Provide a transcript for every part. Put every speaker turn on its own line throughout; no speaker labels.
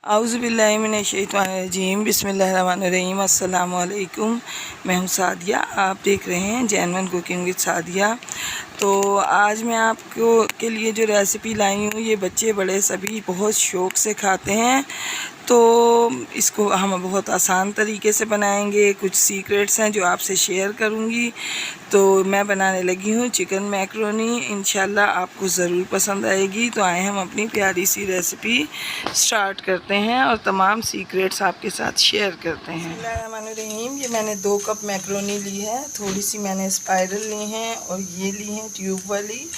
आउज़ुबिल्लाहिमिनश्शैतानिर्रजीम बिस्मिल्लाहिर्रहमानिर्रहीम अस्सलाम वालेकुम। मैं हूँ सादिया, आप देख रहे हैं जैनवन कुकिंग विद सादिया। तो आज मैं आपको के लिए जो रेसिपी लाई हूँ, ये बच्चे बड़े सभी बहुत शौक़ से खाते हैं। तो इसको हम बहुत आसान तरीके से बनाएंगे। कुछ सीक्रेट्स हैं जो आपसे शेयर करूँगी। तो मैं बनाने लगी हूँ चिकन मैकरोनी। इंशाल्लाह आपको ज़रूर पसंद आएगी। तो आए हम अपनी प्यारी सी रेसिपी स्टार्ट करते हैं और तमाम सीक्रेट्स आपके साथ शेयर करते हैं। बिस्मिल्लाहिर्रहमानिर्रहीम। ये मैंने 2 कप मैकरोनी ली है, थोड़ी सी मैंने स्पाइरल ली हैं और ये ली हैं ट्यूब वाली।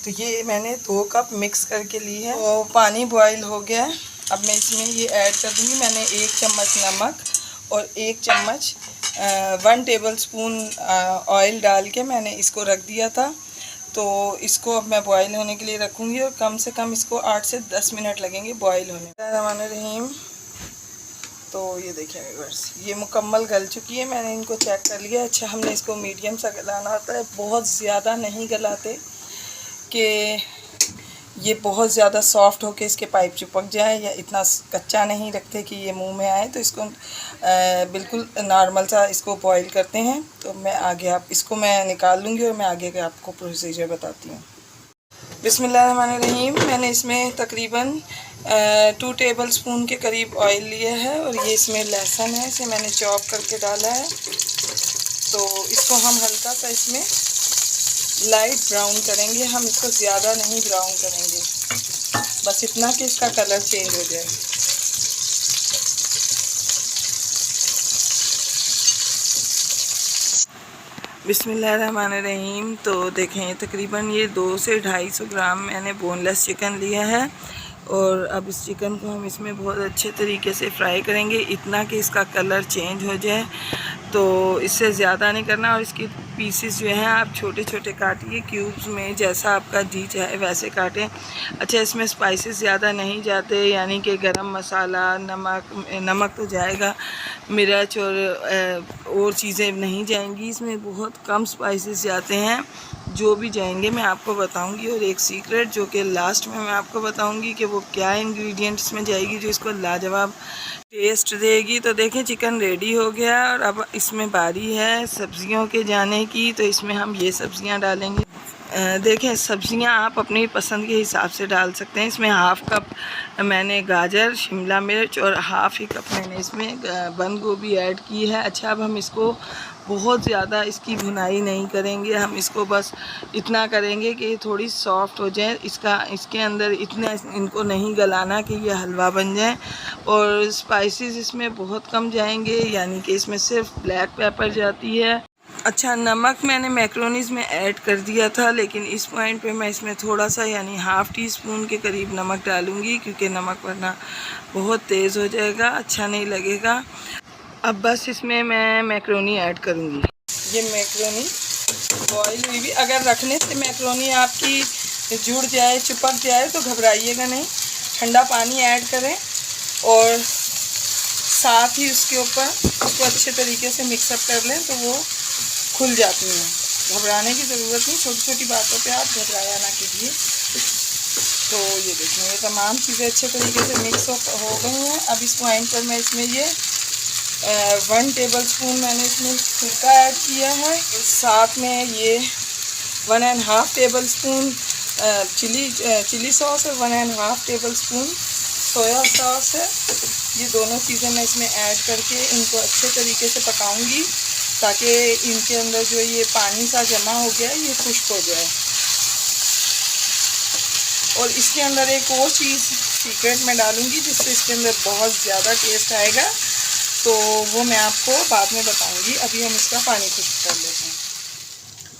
तो ये मैंने 2 कप मिक्स करके ली है। तो पानी बॉयल हो गया है, अब मैं इसमें ये ऐड कर दूँगी। मैंने 1 चम्मच नमक और 1 चम्मच 1 टेबलस्पून ऑयल डाल के मैंने इसको रख दिया था। तो इसको अब मैं बॉईल होने के लिए रखूँगी और कम से कम इसको 8 से 10 मिनट लगेंगे बॉईल होने। बिस्मिल्लाहिर्रहमानिर्रहीम। तो ये देखिए व्यूअर्स, ये मुकम्मल गल चुकी है। मैंने इनको चेक कर लिया। अच्छा, हमने इसको मीडियम सा गलाना होता है, बहुत ज़्यादा नहीं गलाते कि ये बहुत ज़्यादा सॉफ्ट होके इसके पाइप चिपक जाए, या इतना कच्चा नहीं रखते कि ये मुंह में आए। तो इसको बिल्कुल नॉर्मल सा इसको बॉईल करते हैं। तो मैं आगे आप इसको मैं निकाल लूँगी और मैं आगे का आपको प्रोसीजर बताती हूँ। बिस्मिल्लाहिर्रहमानिर्रहीम। मैंने इसमें तकरीबन 2 टेबलस्पून के करीब ऑयल लिया है और ये इसमें लहसुन है, इसे मैंने चॉप करके डाला है। तो इसको हम हल्का सा इसमें लाइट ब्राउन करेंगे, हम इसको ज़्यादा नहीं ब्राउन करेंगे, बस इतना कि इसका कलर चेंज हो जाए। बिस्मिल्लाहिर्रहमानिर्रहीम। तो देखें, तकरीबन ये 2 से 250 ग्राम मैंने बोनलेस चिकन लिया है और अब इस चिकन को हम इसमें बहुत अच्छे तरीके से फ्राई करेंगे, इतना कि इसका कलर चेंज हो जाए। तो इससे ज़्यादा नहीं करना। और इसकी पीसेस जो हैं आप छोटे छोटे काटिए, क्यूब्स में, जैसा आपका जी चाहे वैसे काटें। अच्छा, इसमें स्पाइसेस ज़्यादा नहीं जाते, यानी कि गरम मसाला, नमक तो जाएगा, मिर्च और चीज़ें नहीं जाएंगी। इसमें बहुत कम स्पाइसेस जाते हैं। जो भी जाएंगे मैं आपको बताऊंगी। और एक सीक्रेट जो कि लास्ट में मैं आपको बताऊंगी कि वो क्या इंग्रेडिएंट्स में जाएगी जो इसको लाजवाब टेस्ट देगी। तो देखें, चिकन रेडी हो गया और अब इसमें बारी है सब्जियों के जाने की। तो इसमें हम ये सब्जियां डालेंगे। देखें, सब्जियां आप अपनी पसंद के हिसाब से डाल सकते हैं। इसमें हाफ़ कप मैंने गाजर, शिमला मिर्च और हाफ़ ही कप मैंने इसमें बंद गोभी ऐड की है। अच्छा, अब हम इसको बहुत ज़्यादा इसकी भुनाई नहीं करेंगे, हम इसको बस इतना करेंगे कि ये थोड़ी सॉफ्ट हो जाए। इसके अंदर इतना इनको नहीं गलाना कि ये हलवा बन जाए। और स्पाइसेस इसमें बहुत कम जाएंगे, यानी कि इसमें सिर्फ ब्लैक पेपर जाती है। अच्छा, नमक मैंने मैक्रोनीज़ में ऐड कर दिया था, लेकिन इस पॉइंट पे मैं इसमें थोड़ा सा यानी हाफ़ टी स्पून के करीब नमक डालूँगी, क्योंकि नमक वरना बहुत तेज़ हो जाएगा, अच्छा नहीं लगेगा। अब बस इसमें मैं मैक्रोनी ऐड करूँगी। ये मैक्रोनी बॉईल हुई भी, अगर रखने से मैक्रोनी आपकी जुड़ जाए, चिपक जाए, तो घबराइएगा नहीं। ठंडा पानी ऐड करें और साथ ही उसके ऊपर उसको अच्छे तरीके से मिक्सअप कर लें, तो वो खुल जाती हैं। घबराने की ज़रूरत नहीं, छोटी छोटी बातों पे आप घबराया ना कीजिए। तो ये देखिए, ये तमाम चीज़ें अच्छे तरीके से मिक्स हो गई हैं। अब इस पॉइंट पर मैं इसमें ये 1 टेबलस्पून मैंने इसमें सिरका ऐड किया है। साथ में ये 1.5 टेबलस्पून चिली सॉस और 1.5 टेबलस्पून सोया सॉस है। ये दोनों चीज़ें मैं इसमें ऐड करके इनको अच्छे तरीके से पकाऊंगी, ताकि इनके अंदर जो ये पानी सा जमा हो गया है ये खुश्क हो जाए। और इसके अंदर एक और चीज़ सीक्रेट में डालूंगी जिससे इसके अंदर बहुत ज़्यादा टेस्ट आएगा, तो वो मैं आपको बाद में बताऊंगी। अभी हम इसका पानी खुश्क कर लेते हैं।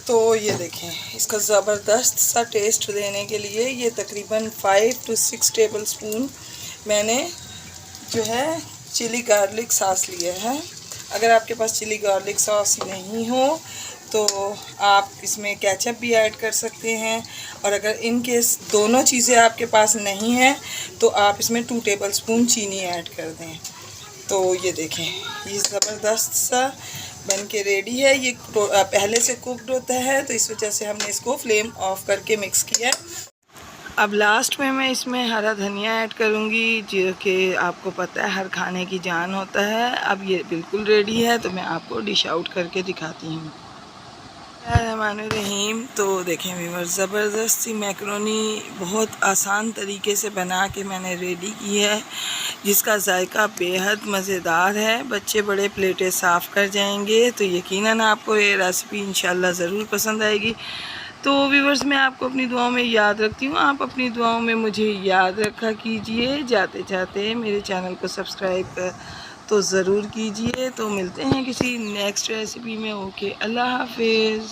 तो ये देखें, इसका ज़बरदस्त सा टेस्ट देने के लिए ये तकरीबन 5 से 6 टेबलस्पून मैंने जो है चिली गार्लिक सॉस लिया है। अगर आपके पास चिली गार्लिक सॉस नहीं हो तो आप इसमें केचप भी ऐड कर सकते हैं। और अगर इन केस दोनों चीज़ें आपके पास नहीं हैं तो आप इसमें 2 टेबलस्पून चीनी ऐड कर दें। तो ये देखें, ये ज़बरदस्त सा बन के रेडी है। ये पहले से कुक्ड होता है, तो इस वजह से हमने इसको फ्लेम ऑफ करके मिक्स किया है। अब लास्ट में मैं इसमें हरा धनिया ऐड करूँगी, जो कि आपको पता है हर खाने की जान होता है। अब ये बिल्कुल रेडी है, तो मैं आपको डिश आउट करके दिखाती हूँ। रहीम, तो देखें व्यूअर्स, ज़बरदस्त सी मैकरोनी बहुत आसान तरीके से बना के मैंने रेडी की है, जिसका जायका बेहद मज़ेदार है। बच्चे बड़े प्लेटें साफ़ कर जाएंगे, तो यकीनन आपको ये रेसिपी इंशाल्लाह ज़रूर पसंद आएगी। तो व्यूअर्स, मैं आपको अपनी दुआओं में याद रखती हूँ, आप अपनी दुआओं में मुझे याद रखा कीजिए। जाते जाते मेरे चैनल को सब्सक्राइब तो ज़रूर कीजिए। तो मिलते हैं किसी नेक्स्ट रेसिपी में। ओके, अल्लाह हाफिज़।